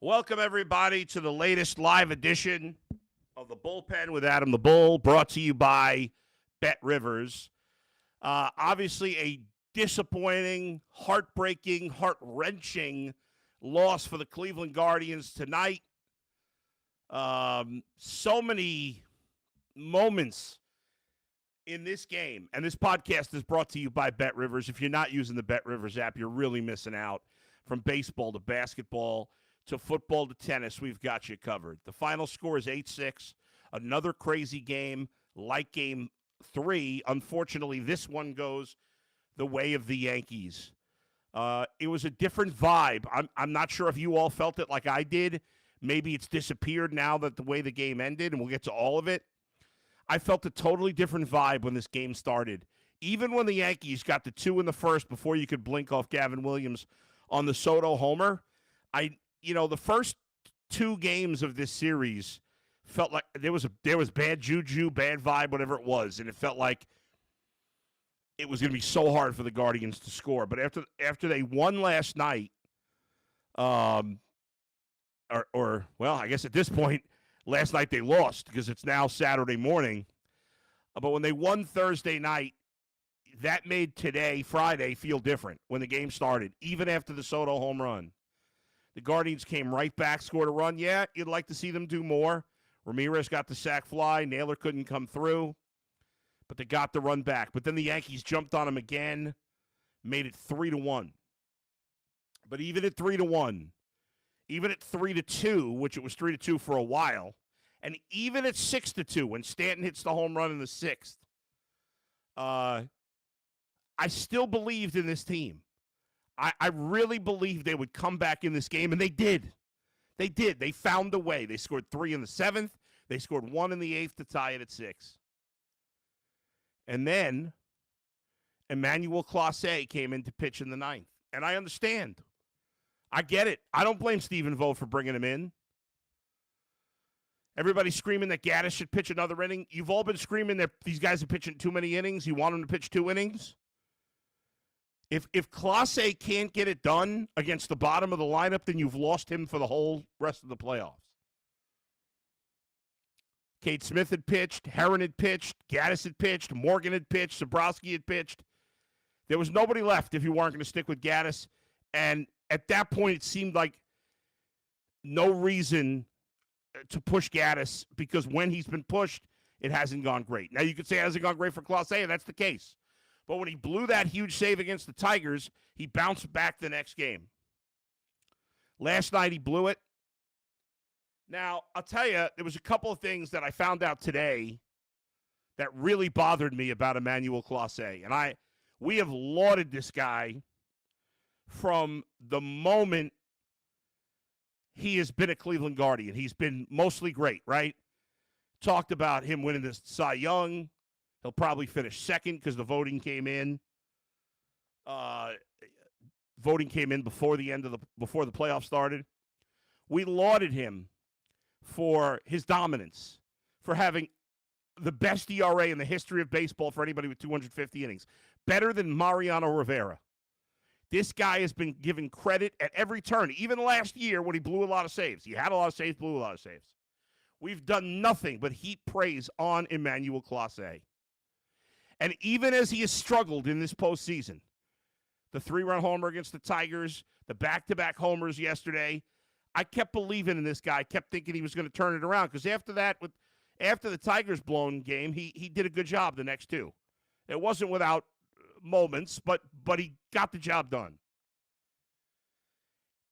Welcome, everybody, to the latest live edition of the Bullpen with Adam the Bull, brought to you by Bet Rivers. Obviously, a disappointing, heartbreaking, heart-wrenching loss for the Cleveland Guardians tonight. So many moments in this game, and this podcast is brought to you by Bet Rivers. If you're not using the Bet Rivers app, you're really missing out. From baseball to basketball to football to tennis, we've got you covered. The final score is 8-6. Another crazy game like Game 3. Unfortunately, this one goes the way of the Yankees. It was a different vibe. I'm not sure if you all felt it like I did. Maybe it's disappeared now that the way the game ended, and we'll get to all of it. I felt a totally different vibe when this game started. Even when the Yankees got the 2 in the first before you could blink off Gavin Williams on the Soto homer, the first 2 games of this series felt like there was bad juju, bad vibe, whatever it was, and it felt like it was going to be so hard for the Guardians to score. But after they won last night, I guess at this point, last night they lost because it's now Saturday morning. But when they won Thursday night, that made today, Friday, feel different when the game started, even after the Soto home run. The Guardians came right back, scored a run. Yeah, you'd like to see them do more. Ramirez got the sac fly. Naylor couldn't come through, but they got the run back. But then the Yankees jumped on them again, made it 3-1. But even at 3-1, even at 3-2, which it was 3-2 for a while, and even at 6-2 when Stanton hits the home run in the 6th, I still believed in this team. I really believed they would come back in this game, and they did. They did. They found a way. They scored 3 in the 7th. They scored 1 in the 8th to tie it at 6. And then Emmanuel Clase came in to pitch in the 9th. And I understand. I get it. I don't blame Stephen Vogt for bringing him in. Everybody's screaming that Gaddis should pitch another inning. You've all been screaming that these guys are pitching too many innings. You want them to pitch 2 innings? If Clase can't get it done against the bottom of the lineup, then you've lost him for the whole rest of the playoffs. Cade Smith had pitched, Herron had pitched, Gaddis had pitched, Morgan had pitched, Sobrowski had pitched. There was nobody left if you weren't going to stick with Gaddis. And at that point, it seemed like no reason to push Gaddis because when he's been pushed, it hasn't gone great. Now, you could say it hasn't gone great for Clase, and that's the case. But when he blew that huge save against the Tigers, he bounced back the next game. Last night, he blew it. Now, I'll tell you, there was a couple of things that I found out today that really bothered me about Emmanuel Clase. And we have lauded this guy from the moment he has been a Cleveland Guardian. He's been mostly great, right? Talked about him winning the Cy Young. He'll probably finish second because the voting came in. Voting came in before the playoffs started. We lauded him for his dominance, for having the best ERA in the history of baseball for anybody with 250 innings, better than Mariano Rivera. This guy has been given credit at every turn, even last year when he blew a lot of saves. He had a lot of saves, blew a lot of saves. We've done nothing but heap praise on Emmanuel Clase. And even as he has struggled in this postseason, the 3-run homer against the Tigers, the back-to-back homers yesterday, I kept believing in this guy, kept thinking he was going to turn it around. Because after the Tigers blown game, he did a good job the next 2. It wasn't without moments, but he got the job done.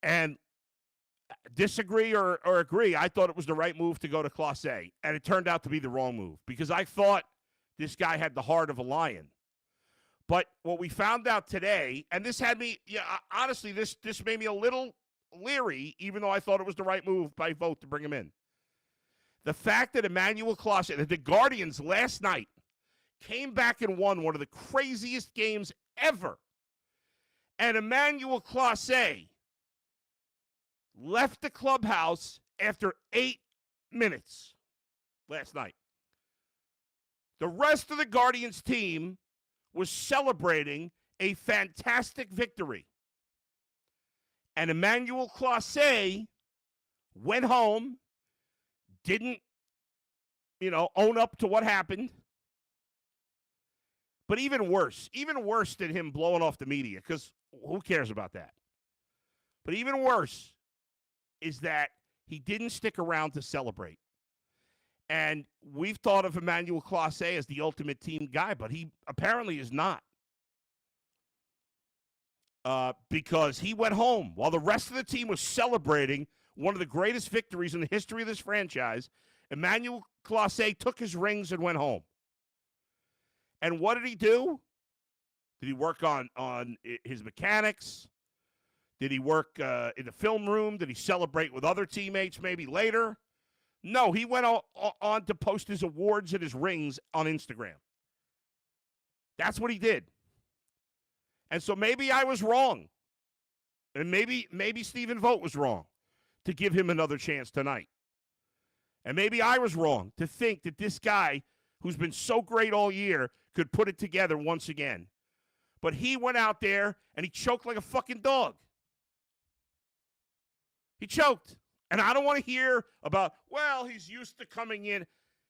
And disagree or agree, I thought it was the right move to go to Clase. And it turned out to be the wrong move because I thought this guy had the heart of a lion. But what we found out today, and this had me, honestly, this made me a little leery, even though I thought it was the right move by Vogt to bring him in. The fact that Emmanuel Clase, that the Guardians last night came back and won one of the craziest games ever, and Emmanuel Clase left the clubhouse after 8 minutes last night. The rest of the Guardians team was celebrating a fantastic victory. And Emmanuel Clase went home, didn't, own up to what happened. But even worse than him blowing off the media, because who cares about that? But even worse is that he didn't stick around to celebrate. And we've thought of Emmanuel Clase as the ultimate team guy, but he apparently is not. Because he went home while the rest of the team was celebrating one of the greatest victories in the history of this franchise. Emmanuel Clase took his rings and went home. And what did he do? Did he work on his mechanics? Did he work in the film room? Did he celebrate with other teammates maybe later? No, he went on to post his awards and his rings on Instagram. That's what he did. And so maybe I was wrong. And maybe Stephen Vogt was wrong to give him another chance tonight. And maybe I was wrong to think that this guy, who's been so great all year, could put it together once again. But he went out there and he choked like a fucking dog. He choked. And I don't want to hear about, well, he's used to coming in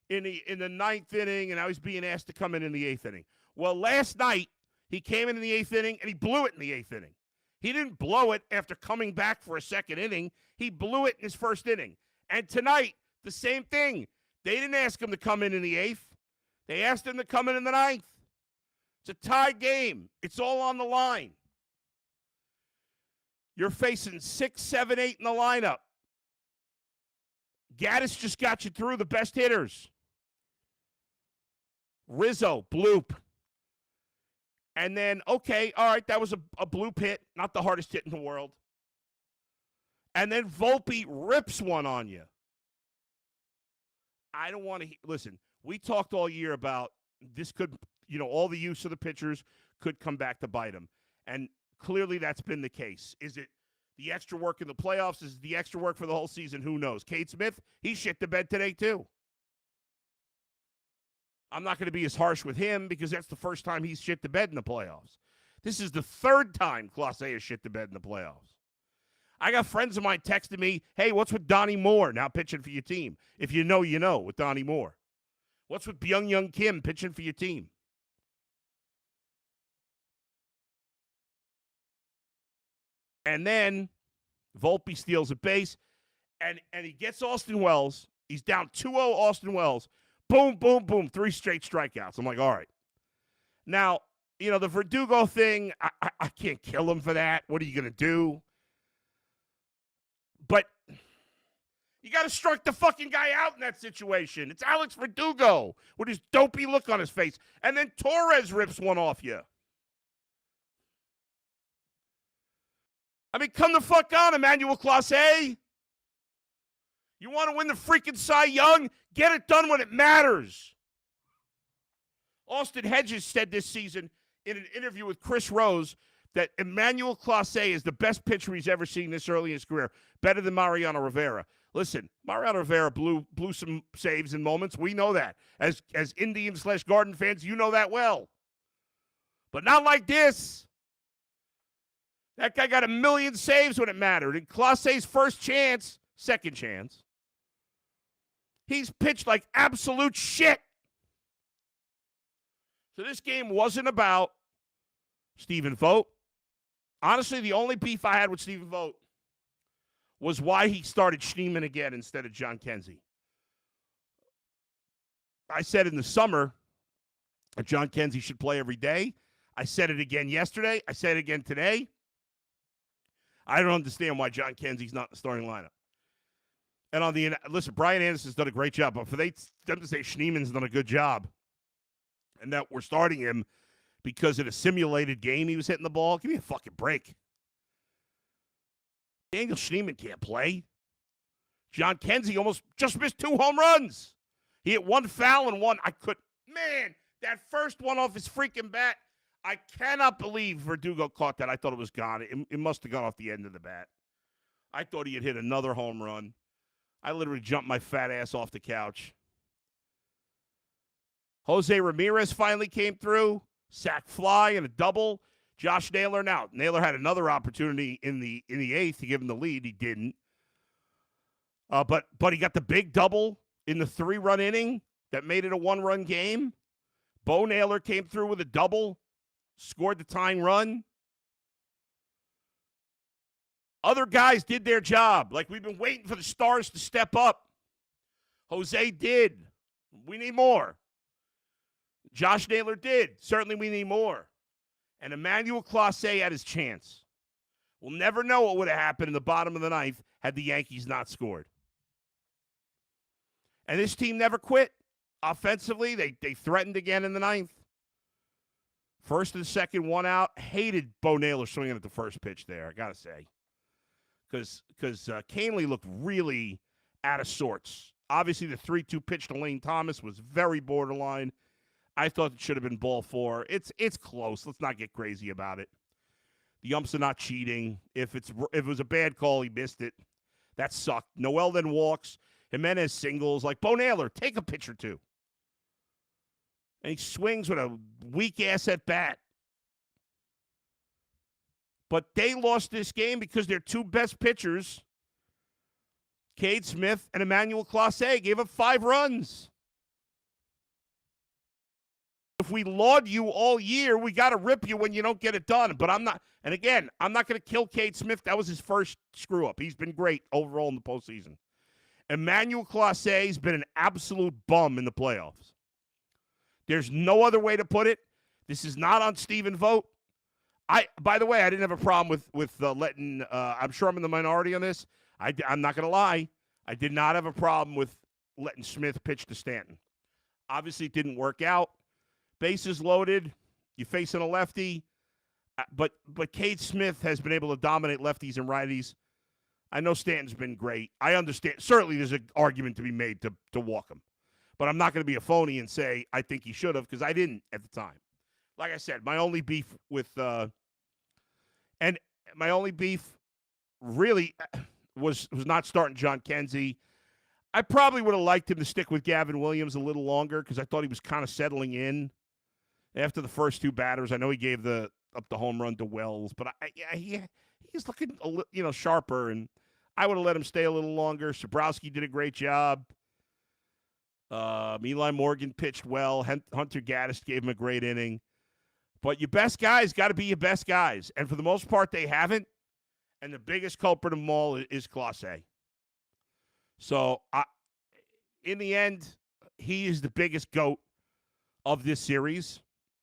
the ninth inning, and now he's being asked to come in the eighth inning. Well, last night, he came in the eighth inning, and he blew it in the eighth inning. He didn't blow it after coming back for a second inning. He blew it in his first inning. And tonight, the same thing. They didn't ask him to come in the eighth. They asked him to come in the ninth. It's a tied game. It's all on the line. You're facing 6, 7, 8 in the lineup. Gaddis just got you through the best hitters. Rizzo, bloop. And then, okay, all right, that was a bloop hit, not the hardest hit in the world. And then Volpe rips one on you. I don't want to listen, we talked all year about this could, all the use of the pitchers could come back to bite them. And clearly that's been the case. Is it the extra work in the playoffs? Is it the extra work for the whole season? Who knows? Cade Smith, he shit the bed today too. I'm not going to be as harsh with him because that's the first time he's shit the bed in the playoffs. This is the third time Clase has shit the bed in the playoffs. I got friends of mine texting me, hey, what's with Donnie Moore now pitching for your team? If you know, you know with Donnie Moore. What's with Byung-Hyun Kim pitching for your team? And then Volpe steals a base, and he gets Austin Wells. He's down 2-0 Austin Wells. Boom, boom, boom, 3 straight strikeouts. I'm like, all right. Now, the Verdugo thing, I can't kill him for that. What are you going to do? But you got to strike the fucking guy out in that situation. It's Alex Verdugo with his dopey look on his face. And then Torres rips one off you. I mean, come the fuck on, Emmanuel Clase. You want to win the freaking Cy Young? Get it done when it matters. Austin Hedges said this season in an interview with Chris Rose that Emmanuel Clase is the best pitcher he's ever seen this early in his career, better than Mariano Rivera. Listen, Mariano Rivera blew some saves in moments. We know that. As Indians/Garden fans, you know that well. But not like this. That guy got a million saves when it mattered. And Clase's first chance, second chance, he's pitched like absolute shit. So this game wasn't about Stephen Vogt. Honestly, the only beef I had with Stephen Vogt was why he started Schneemann again instead of John Kenzie. I said in the summer that John Kenzie should play every day. I said it again yesterday. I said it again today. I don't understand why John Kenzie's not in the starting lineup. And listen, Brian Anderson's done a great job, but for them to say Schneemann's done a good job and that we're starting him because in a simulated game he was hitting the ball, give me a fucking break. Daniel Schneemann can't play. John Kenzie almost just missed 2 home runs. He hit 1 foul and 1. Man, that first one off his freaking bat, I cannot believe Verdugo caught that. I thought it was gone. It must have gone off the end of the bat. I thought he had hit another home run. I literally jumped my fat ass off the couch. Jose Ramirez finally came through. Sack fly and a double. Josh Naylor. Now, Naylor had another opportunity in the 8th to give him the lead. He didn't. But he got the big double in the 3-run inning that made it a 1-run game. Bo Naylor came through with a double, scored the tying run. Other guys did their job. Like, we've been waiting for the stars to step up. Jose did. We need more. Josh Naylor did. Certainly we need more. And Emmanuel Clase had his chance. We'll never know what would have happened in the bottom of the ninth had the Yankees not scored. And this team never quit. Offensively, they threatened again in the ninth. First and second, one out. Hated Bo Naylor swinging at the first pitch there, I got to say. Because Canely looked really out of sorts. Obviously, the 3-2 pitch to Lane Thomas was very borderline. I thought it should have been ball 4. It's close. Let's not get crazy about it. The umps are not cheating. If it was a bad call, he missed it. That sucked. Noel then walks. Jimenez singles. Like, Bo Naylor, take a pitch or two. And he swings with a weak-ass at bat. But they lost this game because their two best pitchers, Cade Smith and Emmanuel Clase, gave up 5 runs. If we laud you all year, we got to rip you when you don't get it done. But I'm not, and again, I'm not going to kill Cade Smith. That was his first screw-up. He's been great overall in the postseason. Emmanuel Clase has been an absolute bum in the playoffs. There's no other way to put it. This is not on Steven Vogt. By the way, I didn't have a problem with letting, I'm sure I'm in the minority on this. I'm not going to lie. I did not have a problem with letting Smith pitch to Stanton. Obviously, it didn't work out. Bases loaded. You're facing a lefty. But Cade Smith has been able to dominate lefties and righties. I know Stanton's been great. I understand. Certainly, there's an argument to be made to walk him. But I'm not going to be a phony and say I think he should have, because I didn't at the time. Like I said, my only beef with really was not starting John Kenzie. I probably would have liked him to stick with Gavin Williams a little longer, because I thought he was kind of settling in after the first 2 batters. I know he gave up the home run to Wells, but he's looking a little, sharper, and I would have let him stay a little longer. Sabrowski did a great job. Eli Morgan pitched well. Hunter Gaddis gave him a great inning. But your best guys got to be your best guys. And for the most part, they haven't. And the biggest culprit of them all is Clase. So, in the end, he is the biggest GOAT of this series.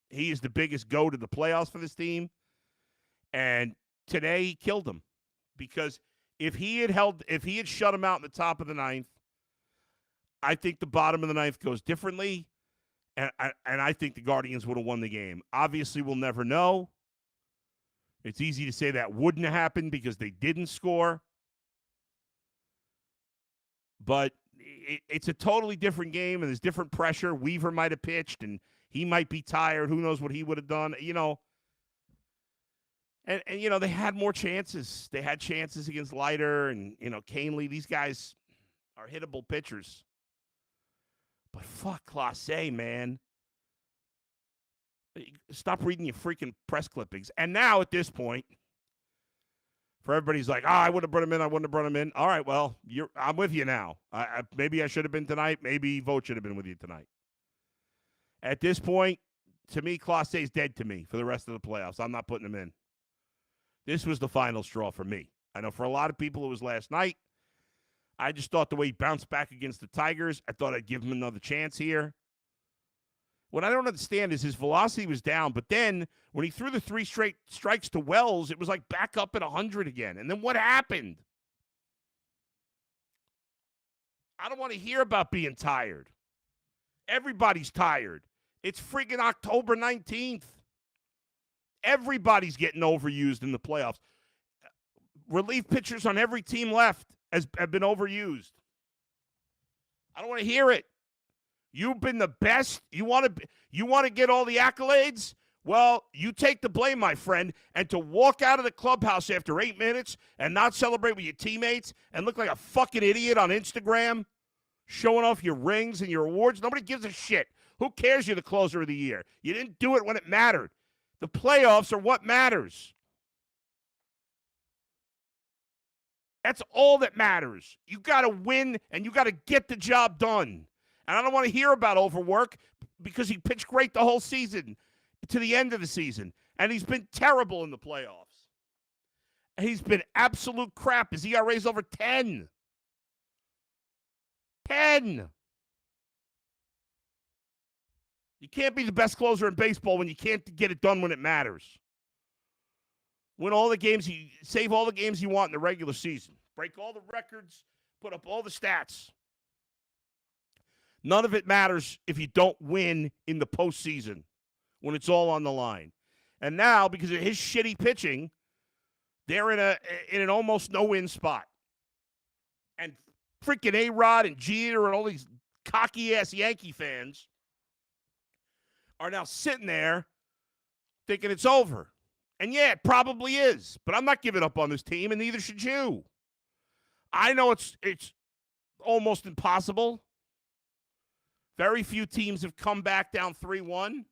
He is the biggest GOAT of the playoffs for this team. And today he killed him. Because if he had shut him out in the top of the ninth, I think the bottom of the ninth goes differently. And I think the Guardians would have won the game. Obviously, we'll never know. It's easy to say that wouldn't have happened because they didn't score. But it's a totally different game, and there's different pressure. Weaver might have pitched, and he might be tired. Who knows what he would have done, And they had more chances. They had chances against Leiter and, Canely. These guys are hittable pitchers. But fuck Clase, man. Stop reading your freaking press clippings. And now at this point, for everybody's like, I would have brought him in. I wouldn't have brought him in. All right, well, I'm with you now. Maybe I should have been tonight. Maybe Vogt should have been with you tonight. At this point, to me, Clase is dead to me for the rest of the playoffs. I'm not putting him in. This was the final straw for me. I know for a lot of people it was last night. I just thought the way he bounced back against the Tigers, I thought I'd give him another chance here. What I don't understand is his velocity was down, but then when he threw the 3 straight strikes to Wells, it was like back up at 100 again. And then what happened? I don't want to hear about being tired. Everybody's tired. It's freaking October 19th. Everybody's getting overused in the playoffs. Relief pitchers on every team left have been overused. I don't want to hear it. You've been the best. You want to get all the accolades? Well, you take the blame, my friend. And to walk out of the clubhouse after 8 minutes and not celebrate with your teammates and look like a fucking idiot on Instagram, showing off your rings and your awards, nobody gives a shit. Who cares you're the closer of the year? You didn't do it when it mattered. The playoffs are what matters. That's all that matters. You got to win, and you got to get the job done. And I don't want to hear about overwork because he pitched great the whole season to the end of the season, and he's been terrible in the playoffs. He's been absolute crap. His ERA is over 10. 10. You can't be the best closer in baseball when you can't get it done when it matters. Win all the games, save all the games you want in the regular season. Break all the records, put up all the stats. None of it matters if you don't win in the postseason when it's all on the line. And now, because of his shitty pitching, they're in an almost no-win spot. And freaking A-Rod and Jeter and all these cocky-ass Yankee fans are now sitting there thinking it's over. And yeah, it probably is. But I'm not giving up on this team, and neither should you. I know it's almost impossible. Very few teams have come back down 3-1.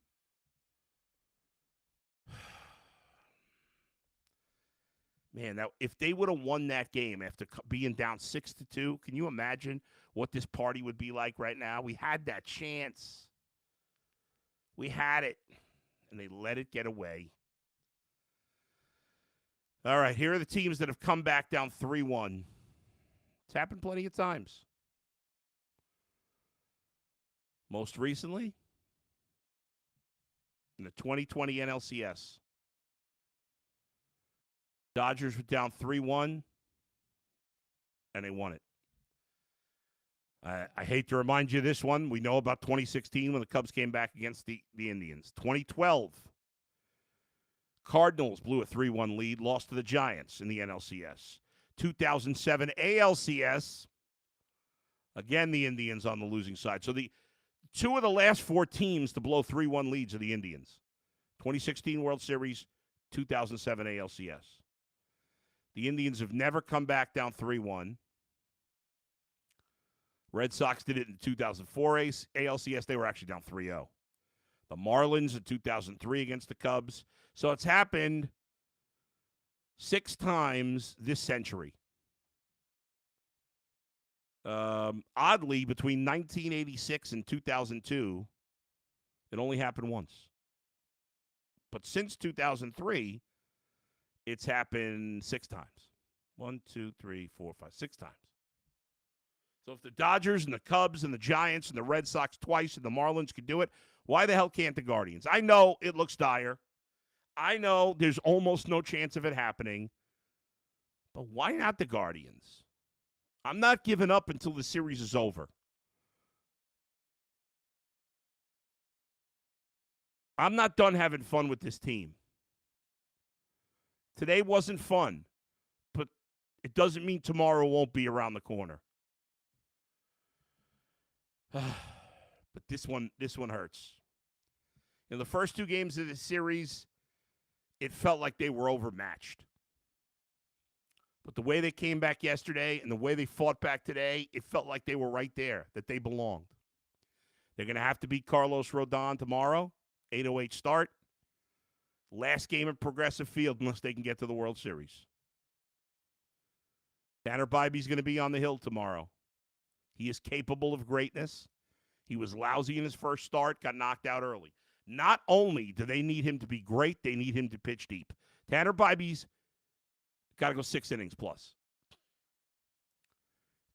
Man, now if they would have won that game after being down 6-2, can you imagine what this party would be like right now? We had that chance. We had it, and they let it get away. All right, here are the teams that have come back down 3-1. It's happened plenty of times. Most recently, in the 2020 NLCS, Dodgers were down 3-1, and they won it. I hate to remind you of this one. We know about 2016 when the Cubs came back against the Indians. 2012, Cardinals blew a 3-1 lead, lost to the Giants in the NLCS. 2007 ALCS, again, the Indians on the losing side. So the two of the last four teams to blow 3-1 leads are the Indians. 2016 World Series, 2007 ALCS. The Indians have never come back down 3-1. Red Sox did it in 2004 ALCS. They were actually down 3-0. The Marlins in 2003 against the Cubs. So it's happened 6 times this century. Oddly, between 1986 and 2002, it only happened once. But since 2003, it's happened 6 times. 1, 2, 3, 4, 5, 6 times. So if the Dodgers and the Cubs and the Giants and the Red Sox twice and the Marlins could do it, why the hell can't the Guardians? I know it looks dire. I know there's almost no chance of it happening. But why not the Guardians? I'm not giving up until the series is over. I'm not done having fun with this team. Today wasn't fun, but it doesn't mean tomorrow won't be around the corner. But this one hurts. In the first 2 games of the series, it felt like they were overmatched. But the way they came back yesterday and the way they fought back today, it felt like they were right there, that they belonged. They're going to have to beat Carlos Rodon tomorrow, 8:08 start. Last game at Progressive Field unless they can get to the World Series. Tanner Bybee's going to be on the hill tomorrow. He is capable of greatness. He was lousy in his first start, got knocked out early. Not only do they need him to be great, they need him to pitch deep. Tanner Bybee's got to go 6 innings plus.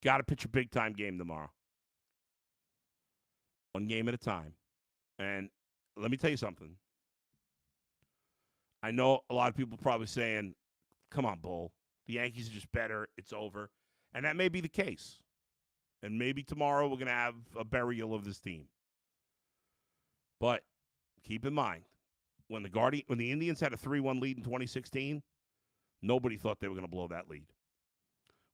Got to pitch a big-time game tomorrow. 1 game at a time. And let me tell you something. I know a lot of people probably saying, come on, Bull. The Yankees are just better. It's over. And that may be the case. And maybe tomorrow we're going to have a burial of this team. But keep in mind, when the Indians had a 3-1 lead in 2016, nobody thought they were going to blow that lead.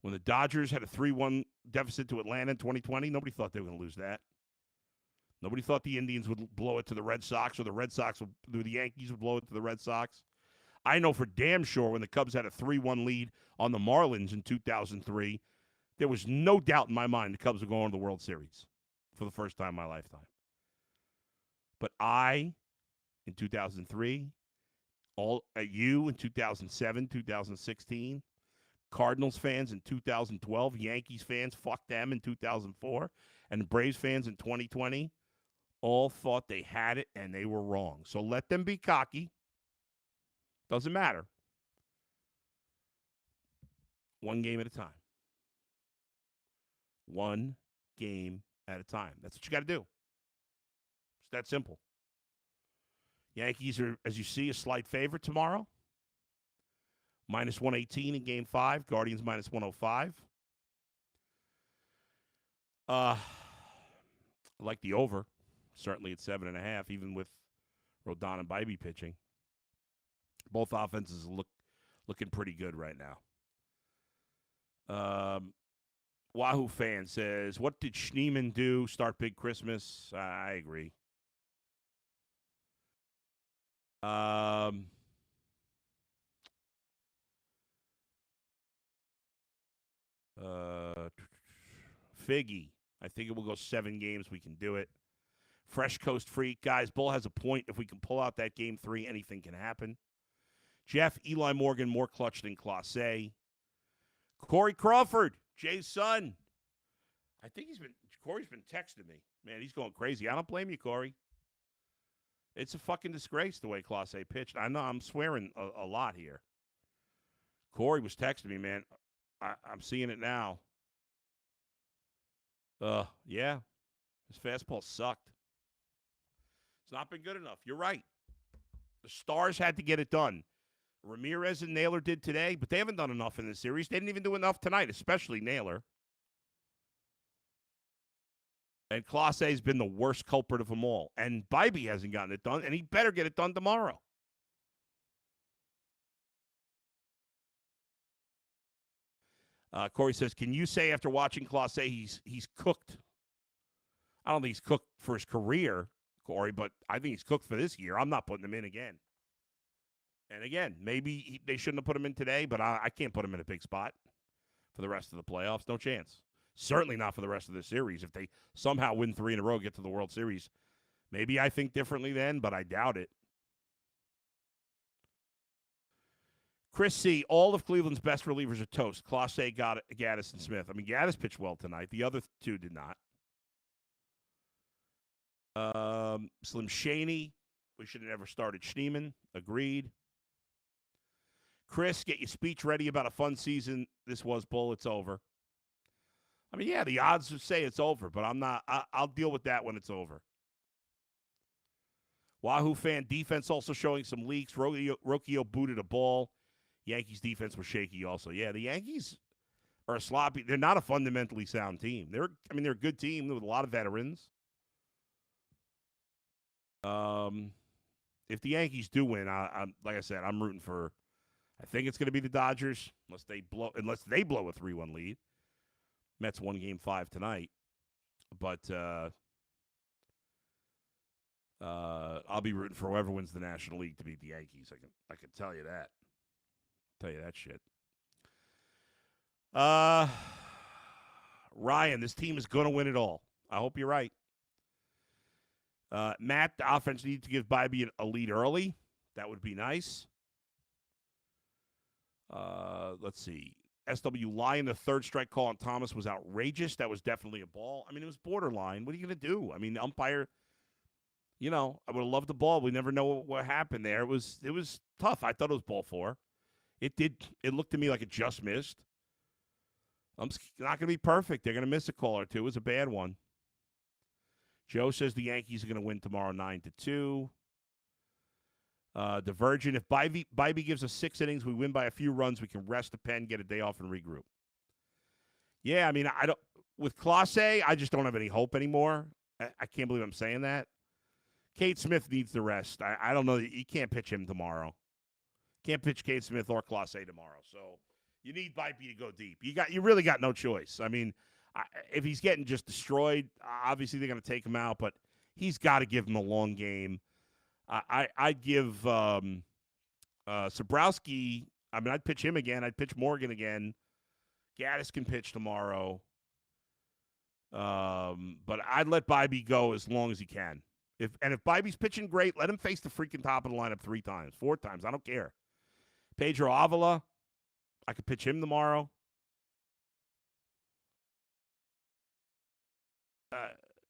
When the Dodgers had a 3-1 deficit to Atlanta in 2020, nobody thought they were going to lose that. Nobody thought the Indians would blow it to the Red Sox or the Yankees would blow it to the Red Sox. I know for damn sure when the Cubs had a 3-1 lead on the Marlins in 2003, there was no doubt in my mind the Cubs were going to the World Series for the first time in my lifetime. But in 2003, you in 2007, 2016, Cardinals fans in 2012, Yankees fans, fuck them in 2004, and Braves fans in 2020 all thought they had it and they were wrong. So let them be cocky. Doesn't matter. One game at a time. One game at a time. That's what you got to do. It's that simple. Yankees are, as you see, a slight favorite tomorrow. Minus 118 in Game 5. Guardians minus 105. I like the over. Certainly at 7.5, even with Rodon and Bybee pitching. Both offenses looking pretty good right now. Wahoo fan says, what did Schneemann do? Start Big Christmas? I agree. Figgy. I think it will go 7 games. We can do it. Fresh Coast Freak. Guys, Bull has a point. If we can pull out that Game 3, anything can happen. Jeff, Eli Morgan, more clutch than Clase. Corey Crawford, Jay's son. I think Corey's been texting me. Man, he's going crazy. I don't blame you, Corey. It's a fucking disgrace the way Clase pitched. I know I'm swearing a lot here. Corey was texting me, man. I'm seeing it now. Yeah. His fastball sucked. It's not been good enough. You're right. The Stars had to get it done. Ramirez and Naylor did today, but they haven't done enough in this series. They didn't even do enough tonight, especially Naylor. And Clase has been the worst culprit of them all. And Bybee hasn't gotten it done, and he better get it done tomorrow. Corey says, can you say after watching Clase he's cooked? I don't think he's cooked for his career, Corey, but I think he's cooked for this year. I'm not putting him in again. And again, maybe they shouldn't have put him in today, but I can't put him in a big spot for the rest of the playoffs. No chance. Certainly not for the rest of the series. If they somehow win 3 in a row, get to the World Series, maybe I think differently then, but I doubt it. Chris C., all of Cleveland's best relievers are toast. Clase, Gaddis, and Smith. I mean, Gaddis pitched well tonight. The other 2 did not. Slim Shaney, we should have never started Schneemann. Agreed. Chris, get your speech ready about a fun season. This was Bull. It's over. I mean, yeah, the odds would say it's over, but I'm not. I'll deal with that when it's over. Wahoo fan defense also showing some leaks. Rocchio booted a ball. Yankees defense was shaky also. Yeah, the Yankees are sloppy. They're not a fundamentally sound team. They're a good team with a lot of veterans. If the Yankees do win, I'm like I said, I'm rooting for. I think it's going to be the Dodgers unless they blow a 3-1 lead. Mets won Game 5 tonight, but I'll be rooting for whoever wins the National League to beat the Yankees. I can tell you that. Tell you that shit. Ryan, this team is going to win it all. I hope you're right. Matt, the offense needs to give Bybee a lead early. That would be nice. Let's see. SW Lyon, the third strike call on Thomas was outrageous. That was definitely a ball. I mean, it was borderline. What are you going to do? I mean, the umpire, I would have loved the ball. We never know what happened there. It was tough. I thought it was ball 4. It looked to me like it just missed. It's not going to be perfect. They're going to miss a call or two. It was a bad one. Joe says the Yankees are going to win tomorrow 9-2. Divergent. If Bybee gives us 6 innings, we win by a few runs, we can rest the pen, get a day off, and regroup. Yeah, I mean, with Clase, I just don't have any hope anymore. I can't believe I'm saying that. Cade Smith needs the rest. I don't know. You can't pitch him tomorrow. Can't pitch Cade Smith or Clase tomorrow. So you need Bybee to go deep. You really got no choice. I mean, if he's getting just destroyed, obviously they're going to take him out, but he's got to give him a long game. I'd give Sobrowski. I mean, I'd pitch him again. I'd pitch Morgan again. Gaddis can pitch tomorrow. But I'd let Bybee go as long as he can. If Bybee's pitching great, let him face the freaking top of the lineup 3 times, 4 times. I don't care. Pedro Avila, I could pitch him tomorrow.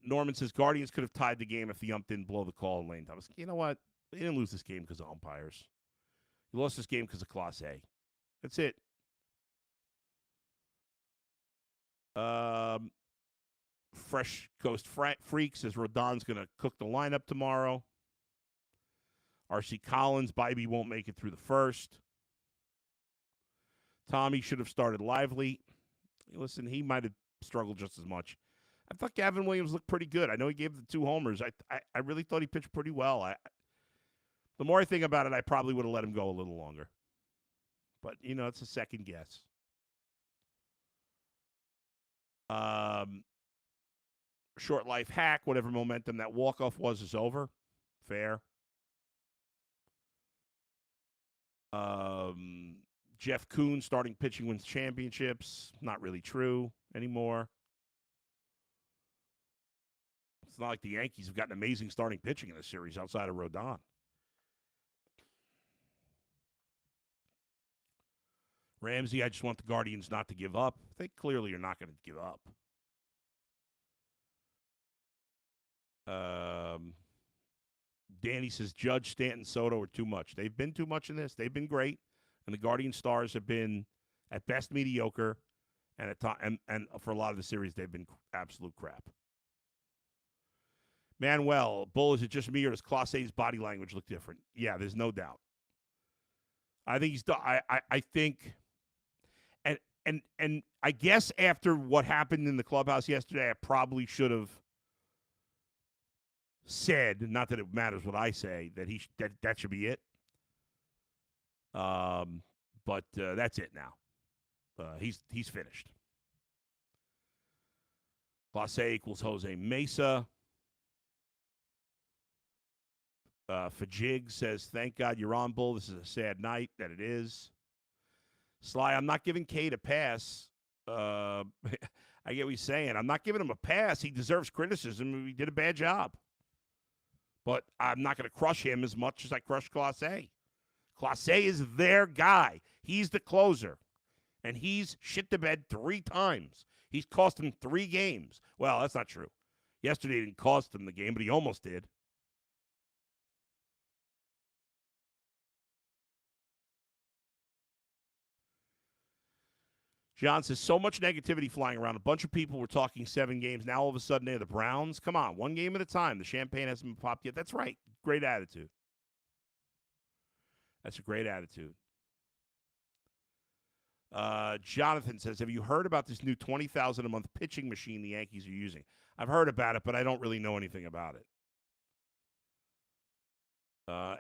Norman says Guardians could have tied the game if the ump didn't blow the call in lane time. You know what? They didn't lose this game because of umpires. You lost this game because of Clase. That's it. Fresh Coast Freak says Rodon's going to cook the lineup tomorrow. R.C. Collins, Bybee won't make it through the first. Tommy should have started Lively. Listen, he might have struggled just as much. I thought Gavin Williams looked pretty good. I know he gave the 2 homers. I really thought he pitched pretty well. The more I think about it, I probably would have let him go a little longer. But, it's a second guess. Short life hack, whatever momentum that walk-off was is over. Fair. Jeff Kuhn starting pitching wins championships. Not really true anymore. It's not like the Yankees have gotten amazing starting pitching in this series outside of Rodon. Ramsey, I just want the Guardians not to give up. They clearly are not going to give up. Danny says Judge, Stanton, Soto are too much. They've been too much in this. They've been great, and the Guardian Stars have been at best mediocre, and and for a lot of the series they've been absolute crap. Manuel, Bull, is it just me or does Clase's body language look different? Yeah, there's no doubt. I think he's. I think, and I guess after what happened in the clubhouse yesterday, I probably should have said, not that it matters what I say, that that should be it. But that's it now. He's finished. Clase equals Jose Mesa. Fajig says, thank God you're on, Bull. This is a sad night. That it is. Sly, I'm not giving Cade a pass. I get what he's saying. I'm not giving him a pass. He deserves criticism. He did a bad job. But I'm not going to crush him as much as I crushed Clase. Clase is their guy. He's the closer. And he's shit the bed 3 times. He's cost him 3 games. Well, that's not true. Yesterday he didn't cost him the game, but he almost did. John says, so much negativity flying around. A bunch of people were talking 7 games. Now all of a sudden they're the Browns. Come on, 1 game at a time. The champagne hasn't been popped yet. That's right. Great attitude. That's a great attitude. Jonathan says, have you heard about this new $20,000 a month pitching machine the Yankees are using? I've heard about it, but I don't really know anything about it.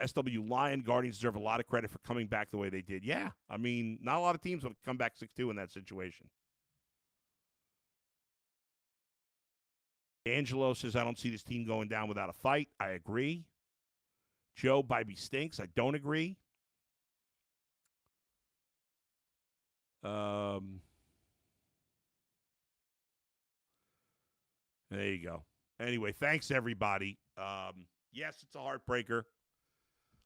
SW Lion, Guardians deserve a lot of credit for coming back the way they did. Yeah, I mean, not a lot of teams would come back 6-2 in that situation. Angelo says, I don't see this team going down without a fight. I agree. Joe, Bybee stinks. I don't agree. There you go. Anyway, thanks, everybody. Yes, it's a heartbreaker.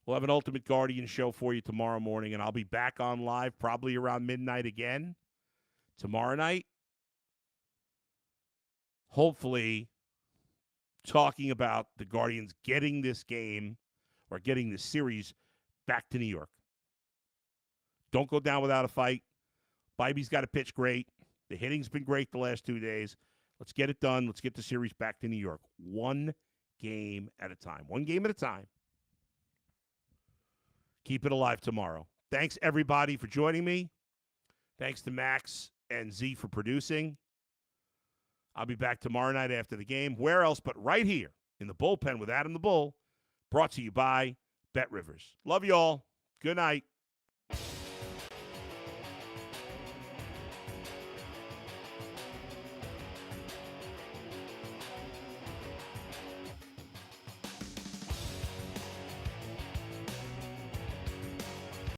We'll have an Ultimate Guardian show for you tomorrow morning, and I'll be back on live probably around midnight again tomorrow night. Hopefully, talking about the Guardians getting this game or getting this series back to New York. Don't go down without a fight. Bybee's got to pitch great. The hitting's been great the last 2 days. Let's get it done. Let's get the series back to New York. 1 game at a time. 1 game at a time. Keep it alive tomorrow. Thanks, everybody, for joining me. Thanks to Max and Z for producing. I'll be back tomorrow night after the game. Where else but right here in the bullpen with Adam the Bull, brought to you by Bet Rivers. Love you all. Good night.